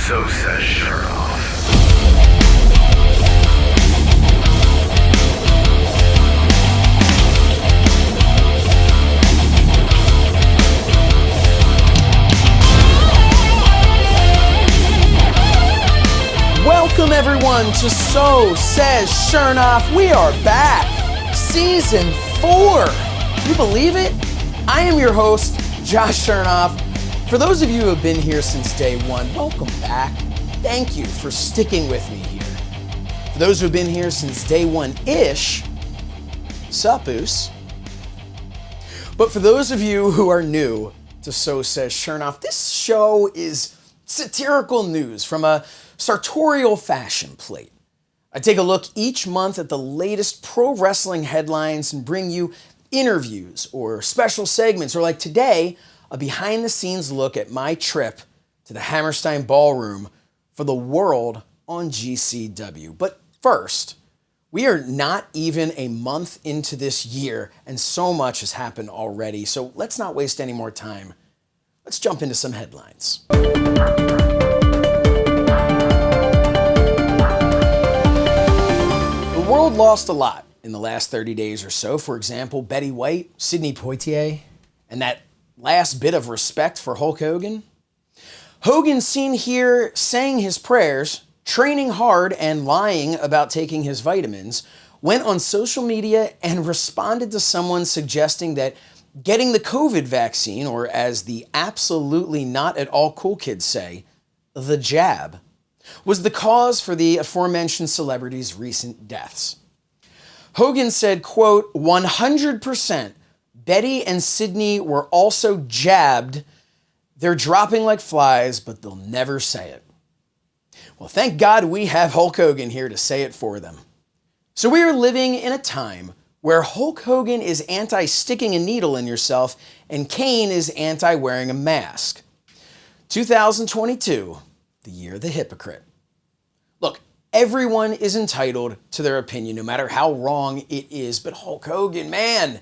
So Says Shernoff. Welcome everyone to So Says Shernoff. We are back. Season 4. Can you believe it? I am your host, Josh Shernoff. For those of you who have been here since day one, welcome back. Thank you for sticking with me here. For those who have been here since day one-ish, sup-oos. But for those of you who are new to So Says Shernoff, this show is satirical news from a sartorial fashion plate. I take a look each month at the latest pro wrestling headlines and bring you interviews or special segments, or like today, a behind-the-scenes look at my trip to the Hammerstein Ballroom for the World on GCW. But first, we are not even a month into this year, and so much has happened already, so let's not waste any more time. Let's jump into some headlines. The world lost a lot in the last 30 days or so. For example, Betty White, Sidney Poitier, and that last bit of respect for Hulk Hogan. Hogan seen here saying his prayers, training hard, and lying about taking his vitamins, went on social media and responded to someone suggesting that getting the COVID vaccine, or as the absolutely not at all cool kids say, the jab, was the cause for the aforementioned celebrities' recent deaths. Hogan said, quote, 100% Betty and Sidney were also jabbed. They're dropping like flies, but they'll never say it. Well, thank God we have Hulk Hogan here to say it for them. So we are living in a time where Hulk Hogan is anti-sticking a needle in yourself and Kane is anti-wearing a mask. 2022, the year of the hypocrite. Look, everyone is entitled to their opinion, no matter how wrong it is, but Hulk Hogan, man,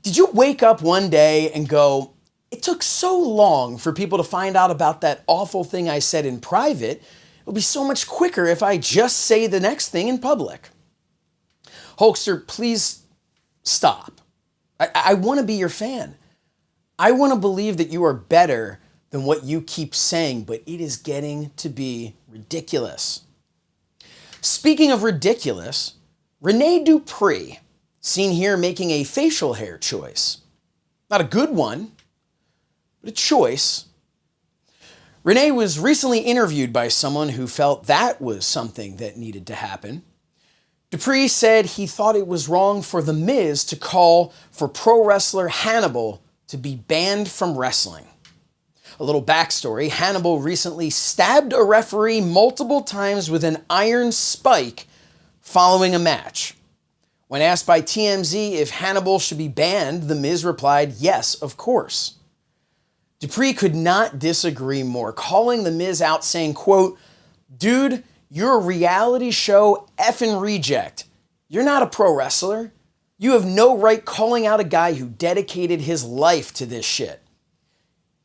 did you wake up one day and go, it took so long for people to find out about that awful thing I said in private. It would be so much quicker if I just say the next thing in public. Hulkster, please stop. I want to be your fan. I want to believe that you are better than what you keep saying, but it is getting to be ridiculous. Speaking of ridiculous, Rene Dupree, seen here making a facial hair choice. Not a good one, but a choice. Rene was recently interviewed by someone who felt that was something that needed to happen. Dupree said he thought it was wrong for The Miz to call for pro wrestler Hannibal to be banned from wrestling. A little backstory, Hannibal recently stabbed a referee multiple times with an iron spike following a match. When asked by TMZ if Hannibal should be banned, The Miz replied, yes, of course. Dupree could not disagree more, calling The Miz out saying, quote, dude, you're a reality show effing reject. You're not a pro wrestler. You have no right calling out a guy who dedicated his life to this shit.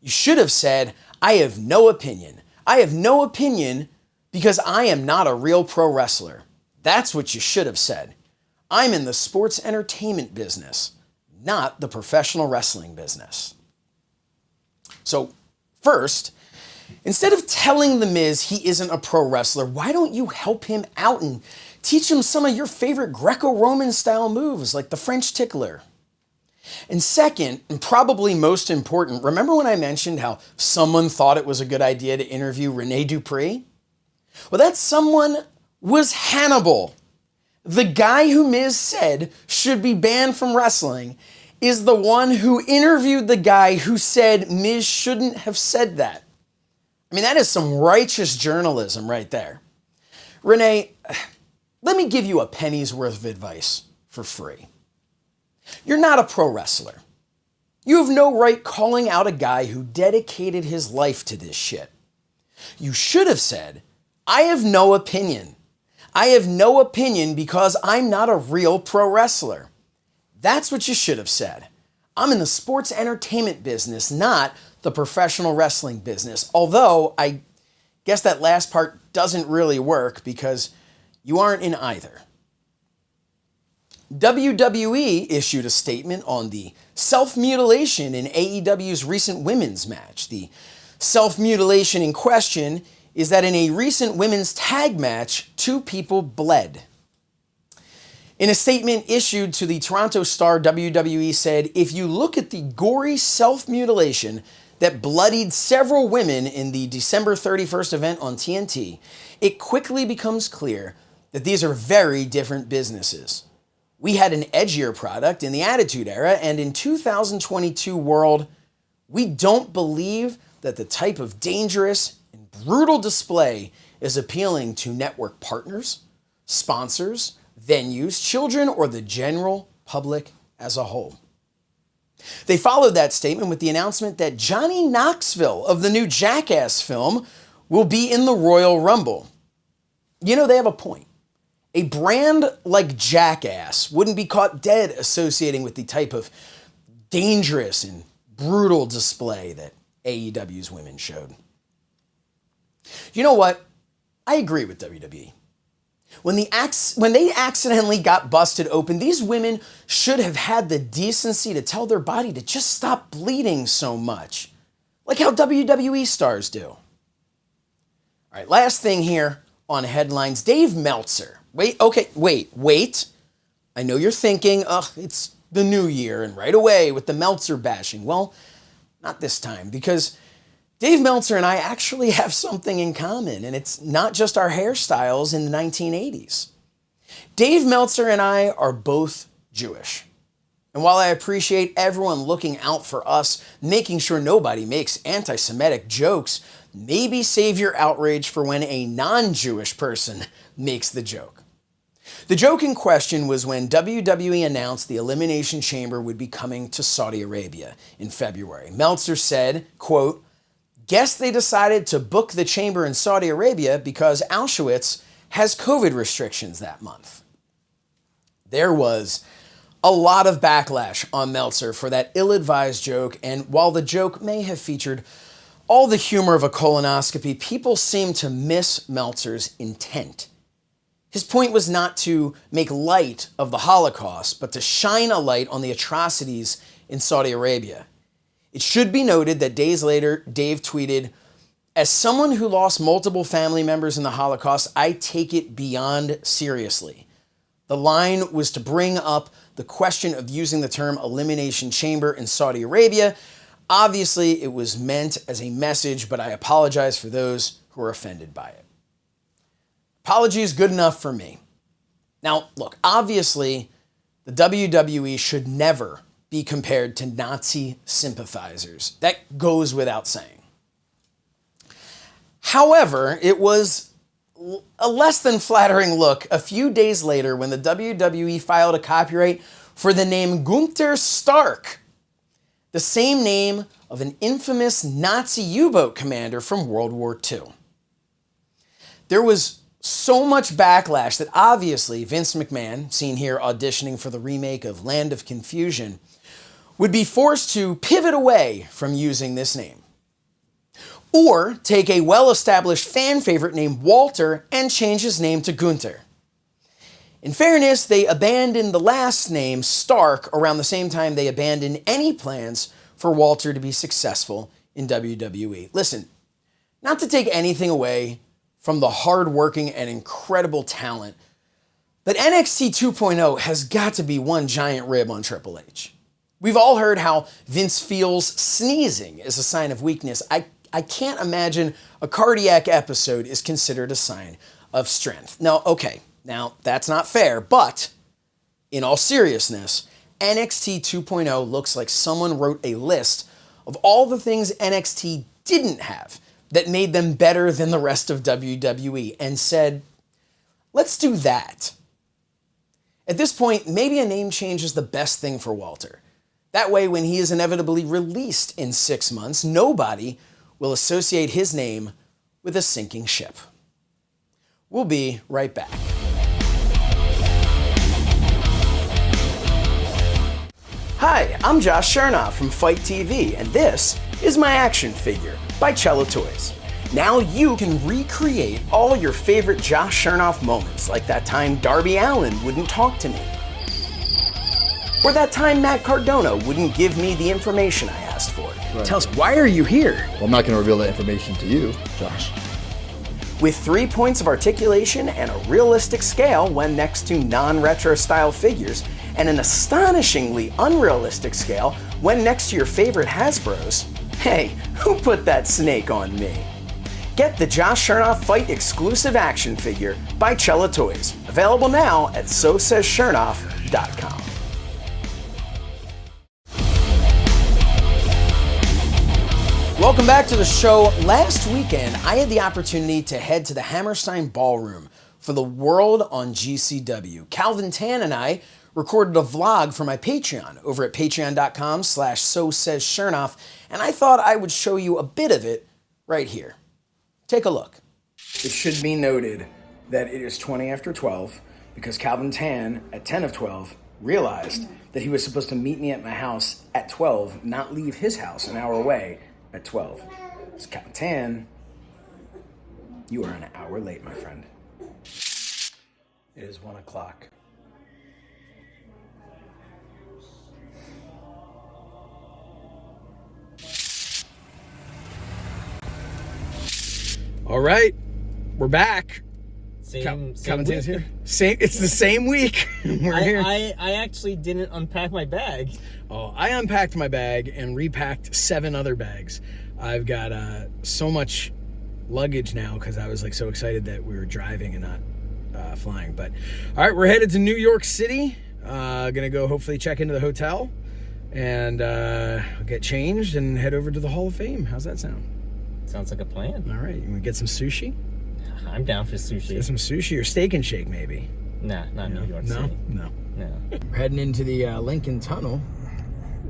You should have said, I have no opinion. I have no opinion because I am not a real pro wrestler. That's what you should have said. I'm in the sports entertainment business, not the professional wrestling business. So first, instead of telling The Miz he isn't a pro wrestler, why don't you help him out and teach him some of your favorite Greco-Roman style moves like the French tickler? And second, and probably most important, remember when I mentioned how someone thought it was a good idea to interview Rene Dupree? Well, that someone was Hannibal. The guy who Miz said should be banned from wrestling is the one who interviewed the guy who said Miz shouldn't have said that. I mean, that is some righteous journalism right there. Rene, let me give you a penny's worth of advice for free. You're not a pro wrestler. You have no right calling out a guy who dedicated his life to this shit. You should have said, I have no opinion. I have no opinion because I'm not a real pro wrestler. That's what you should have said. I'm in the sports entertainment business, not the professional wrestling business. Although I Guess that last part doesn't really work because you aren't in either. WWE issued a statement on the self-mutilation in AEW's recent women's match. The self-mutilation in question is that in a recent women's tag match, 2 people bled. In a statement issued to the Toronto Star, WWE said, "If you look at the gory self-mutilation that bloodied several women in the December 31st event on TNT, it quickly becomes clear that these are very different businesses. We had an edgier product in the Attitude Era, and in 2022 world, we don't believe that the type of dangerous and brutal display is appealing to network partners, sponsors, venues, children, or the general public as a whole." They followed that statement with the announcement that Johnny Knoxville of the new Jackass film will be in the Royal Rumble. You know, they have a point. A brand like Jackass wouldn't be caught dead associating with the type of dangerous and brutal display that AEW's women showed. You know what? I agree with WWE. When they accidentally got busted open, these women should have had the decency to tell their body to just stop bleeding so much, like how WWE stars do. All right, last thing here on headlines. Dave Meltzer. Wait. I know you're thinking, it's the new year, and right away with the Meltzer bashing. Well, not this time, because Dave Meltzer and I actually have something in common, and it's not just our hairstyles in the 1980s. Dave Meltzer and I are both Jewish. And while I appreciate everyone looking out for us, making sure nobody makes anti-Semitic jokes, maybe save your outrage for when a non-Jewish person makes the joke. The joke in question was when WWE announced the Elimination Chamber would be coming to Saudi Arabia in February. Meltzer said, quote, "Guess they decided to book the chamber in Saudi Arabia because Auschwitz has COVID restrictions that month." There was a lot of backlash on Meltzer for that ill-advised joke, and while the joke may have featured all the humor of a colonoscopy, people seem to miss Meltzer's intent. His point was not to make light of the Holocaust, but to shine a light on the atrocities in Saudi Arabia. It should be noted that days later, Dave tweeted, "As someone who lost multiple family members in the Holocaust, I take it beyond seriously." The line was to bring up the question of using the term Elimination Chamber in Saudi Arabia. Obviously, it was meant as a message, but I apologize for those who are offended by it. Apology is good enough for me. Now, look, obviously, the WWE should never be compared to Nazi sympathizers. That goes without saying. However, it was a less than flattering look a few days later when the WWE filed a copyright for the name Gunther Stark, the same name of an infamous Nazi U-boat commander from World War II. There was so much backlash that obviously Vince McMahon, seen here auditioning for the remake of Land of Confusion, would be forced to pivot away from using this name. Or take a well-established fan favorite named Walter and change his name to Gunther. In fairness, they abandoned the last name Stark around the same time they abandoned any plans for Walter to be successful in WWE. Listen, not to take anything away from the hardworking and incredible talent, but NXT 2.0 has got to be one giant rib on Triple H. We've all heard how Vince feels sneezing is a sign of weakness. I can't imagine a cardiac episode is considered a sign of strength. Now, that's not fair, but in all seriousness, NXT 2.0 looks like someone wrote a list of all the things NXT didn't have that made them better than the rest of WWE and said, let's do that. At this point, maybe a name change is the best thing for Walter. That way, when he is inevitably released in 6 months, nobody will associate his name with a sinking ship. We'll be right back. Hi, I'm Says Shernoff from Fight TV, and this is my action figure by Cello Toys. Now you can recreate all your favorite Josh Shernoff moments, like that time Darby Allin wouldn't talk to me. Or that time Matt Cardona wouldn't give me the information I asked for. Right. Tell us, why are you here? Well, I'm not going to reveal that information to you, Josh. With 3 points of articulation and a realistic scale when next to non-retro style figures, and an astonishingly unrealistic scale when next to your favorite Hasbros. Hey, who put that snake on me? Get the Josh Shernoff Fight exclusive action figure by Cella Toys. Available now at SayShernoff.com. Welcome back to the show. Last weekend, I had the opportunity to head to the Hammerstein Ballroom for the World on GCW. Calvin Tan and I recorded a vlog for my Patreon over at patreon.com/SayShernoff, and I thought I would show you a bit of it right here. Take a look. It should be noted that it is 20 after 12 because Calvin Tan at 10 of 12 realized that he was supposed to meet me at my house at 12, not leave his house an hour away at 12. So Calvin Tan, you are an hour late, my friend. It is 1 o'clock. All right, we're back. Same Tan's here. It's the same week. We're here. I actually didn't unpack my bag. Oh, I unpacked my bag and repacked 7 other bags. I've got so much luggage now because I was like so excited that we were driving and not flying. But all right, we're headed to New York City. Gonna go hopefully check into the hotel and get changed and head over to the Hall of Fame. How's that sound? Sounds like a plan. All right, you want to get some sushi? I'm down for sushi. Get some sushi or Steak and Shake maybe? Nah, not New York City. No. No. We're heading into the Lincoln Tunnel.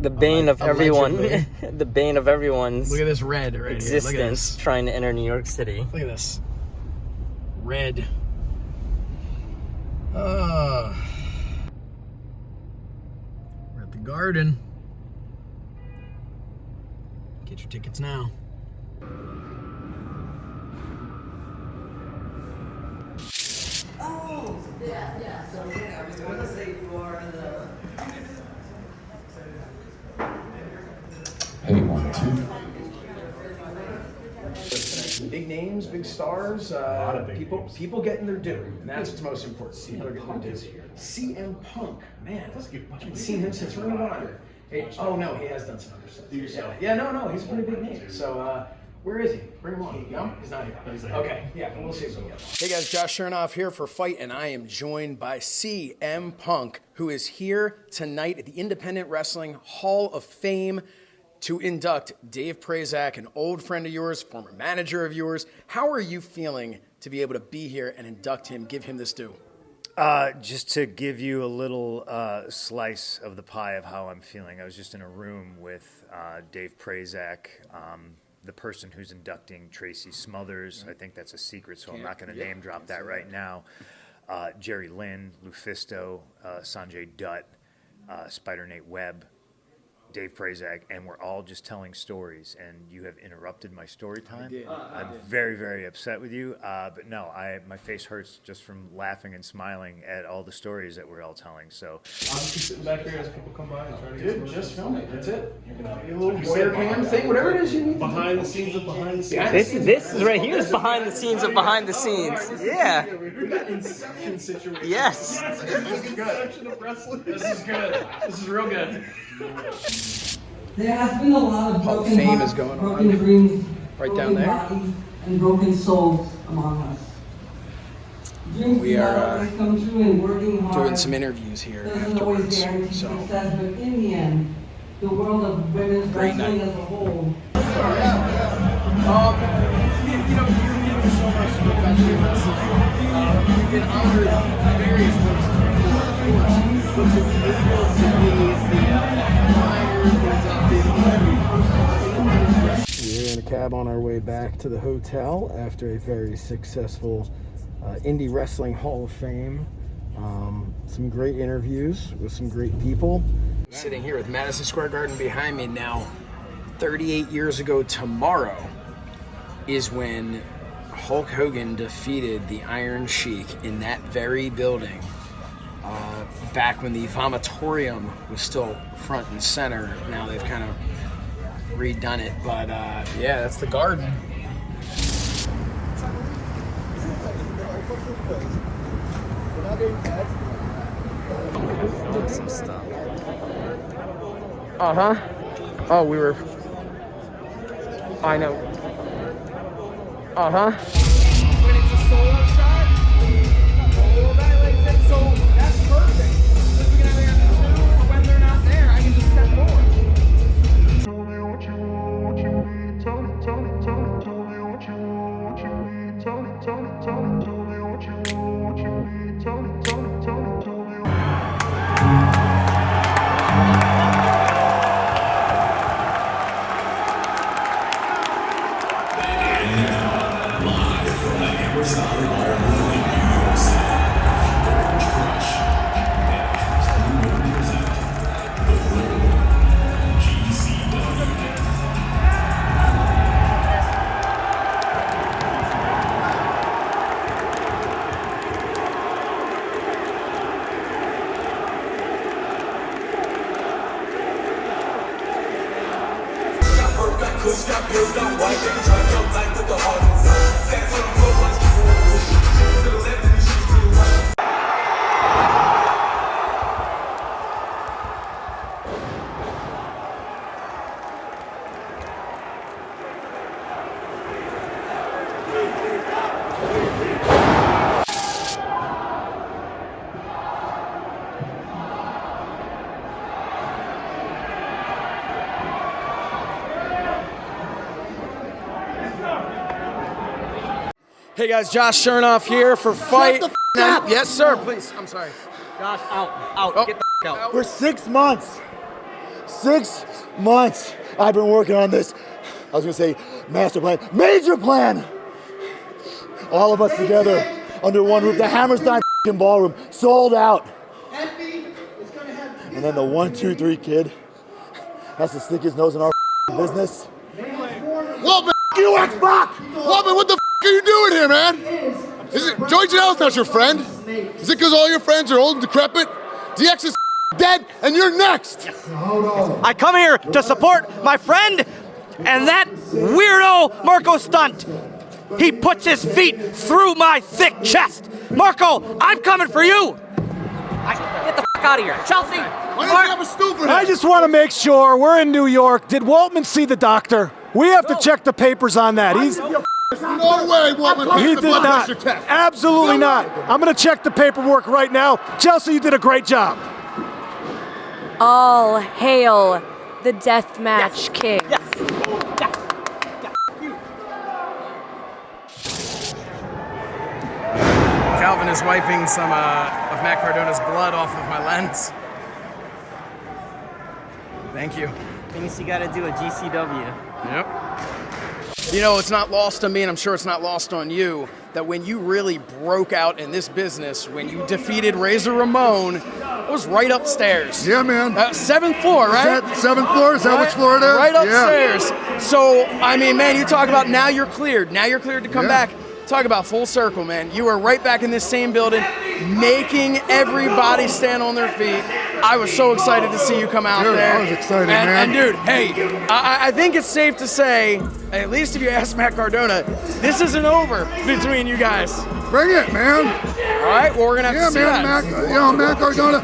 The bane of everyone. The bane of everyone's Look at this red right existence here. Look at this. Trying to enter New York City. Look at this. Red. We're at the Garden. Get your tickets now. Oh, yeah. So yeah, I was going to say you are the. Hey, 1, 2. Big names, big stars, people getting their due, and that's what's most important. People are getting their due. CM Punk, man, I haven't seen him since Ring of Honor. Hey, oh no, he has done some other stuff. Yeah, no, he's a pretty big name. So, where is he? Bring him on. No, he's not here. Okay, yeah, we'll see if we get him. Hey guys, Josh Shernoff here for Fight, and I am joined by CM Punk, who is here tonight at the Independent Wrestling Hall of Fame to induct Dave Prazak, an old friend of yours, former manager of yours. How are you feeling to be able to be here and induct him, give him this due? Just to give you a little slice of the pie of how I'm feeling, I was just in a room with Dave Prazak, the person who's inducting Tracy Smothers. I think that's a secret, so I'm not going to name drop that right now. Jerry Lynn, Lufisto, Sanjay Dutt, Spider Nate Webb, Dave Prazak, and we're all just telling stories, and you have interrupted my story time. I'm very, very upset with you, but no, my face hurts just from laughing and smiling at all the stories that we're all telling. So I'll just be sitting back here as people come by and try to get just film it. That's it. You're gonna be a little voyeur cam thing, whatever it is you need. behind the scenes of behind the scenes. This is right here is behind the scenes of behind the scenes. Yeah. We got Inception situation. Yes. Inception of wrestling. This is good. This is real good. There has been a lot of Hall of broken Fame hearts, is going broken on. dreams, Right broken down there. bodies, and broken souls among us. Dreams We do not are, always come true, and working hard Doing some interviews here doesn't always afterwards. guarantee So success, but in the end, the world of women's Great wrestling night. as a whole. so much for professional wrestling. You've been honored in various ways. But to be able to be We're in a cab on our way back to the hotel after a very successful Indie Wrestling Hall of Fame. Some great interviews with some great people. Sitting here with Madison Square Garden behind me now, 38 years ago tomorrow, is when Hulk Hogan defeated the Iron Sheik in that very building, back when the vomitorium was still front and center. Now they've kind of redone it, but yeah, that's the Garden. Some stuff. Oh, we were. I know. When it's a solo shot, well, so that's perfect. Because we can either have the two, or when they're not there, I can just step forward. Hey guys, Josh Shernoff here for Fight. Yes, sir. Please. I'm sorry. Josh, out. Oh. Get the out. For 6 months. 6 months I've been working on this. I was gonna say master plan, major plan. All of us together under one roof. The Hammerstein ballroom sold out. And then the 1, 2, 3 kid has to stick his nose in our business. Waltman, You X-Pac! Waltman, what the are you doing here, man? Is it Joey Janela's not your friend? Is it because all your friends are old and decrepit? DX is dead, and you're next. I come here to support my friend and that weirdo Marco Stunt. He puts his feet through my thick chest. Marco, I'm coming for you. Get the fuck out of here. Chelsea! Why don't you have a stool for him? I just want to make sure we're in New York. Did Waltman see the doctor? We have to check the papers on that. No way, Waltman. He The did blood not. pressure test. Absolutely not. I'm going to check the paperwork right now. Chelsea, you did a great job. All hail the deathmatch king. Calvin is wiping some of Matt Cardona's blood off of my lens. Thank you. Things you gotta do at GCW. Yep. You know, it's not lost on me, and I'm sure it's not lost on you, that when you really broke out in this business, when you defeated Razor Ramon, it was right upstairs. Yeah, man. 7th floor, right? Is that 7th floor? Is that which floor it is? Right Yeah. upstairs. So, I mean, man, you talk about now you're cleared. Now you're cleared to come back. Talk about full circle, man. You are right back in this same building, making everybody stand on their feet. I was so excited to see you come out Dude, there. I was excited, and, man. And dude, hey, I think it's safe to say, at least if you ask Matt Cardona, this isn't over between you guys. Bring it, man. All right, well, we're gonna have to see that. Matt Cardona,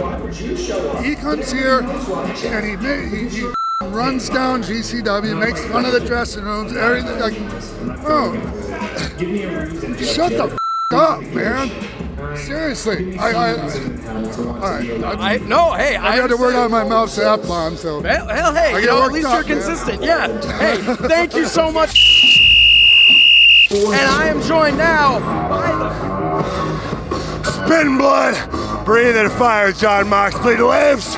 he comes here and he runs down GCW, makes fun of the dressing rooms, everything. Like, bro, shut the up, man. Seriously, all right. No, hey, I got the word out of my mouth, say F-bomb, so. Hell, hey, you know, at least you're consistent. Yeah. Hey, thank you so much. And I am joined now by the Spitting blood, breathing fire, Jon Moxley lives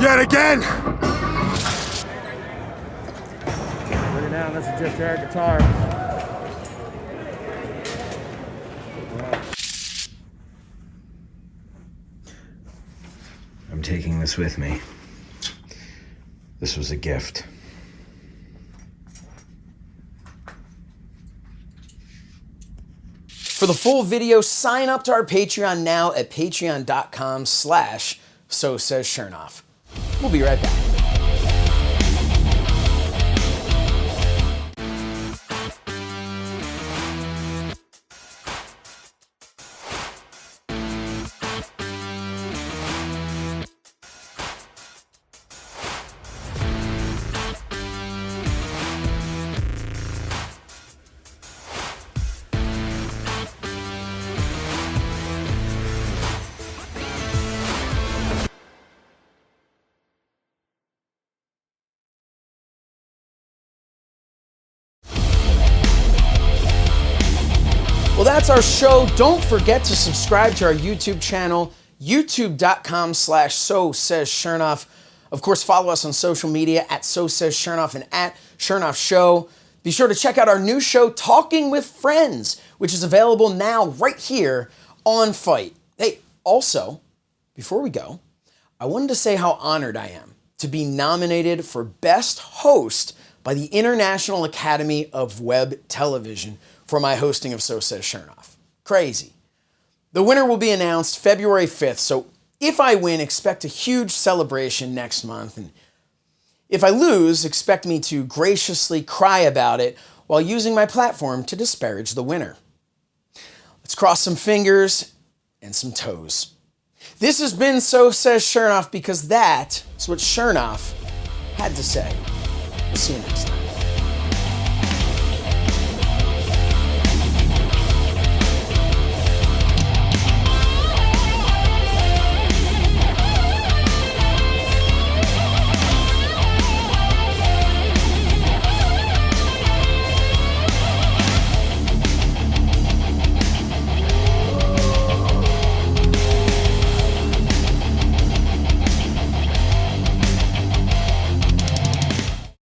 yet again. Bring it down. This is just air guitar. I'm taking this with me. This was a gift. For the full video, sign up to our Patreon now at patreon.com/So Says Shernoff. We'll be right back. Well, that's our show. Don't forget to subscribe to our YouTube channel, youtube.com/So Says Shernoff. Of course, follow us on social media at So Says Shernoff and at Shernoff Show. Be sure to check out our new show, Talking with Friends, which is available now right here on Fight. Hey, also, before we go, I wanted to say how honored I am to be nominated for Best Host by the International Academy of Web Television for my hosting of So Says Shernoff. Crazy. The winner will be announced February 5th, so if I win, expect a huge celebration next month, and if I lose, expect me to graciously cry about it while using my platform to disparage the winner. Let's cross some fingers and some toes. This has been So Says Shernoff, because that is what Shernoff had to say. We'll see you next time.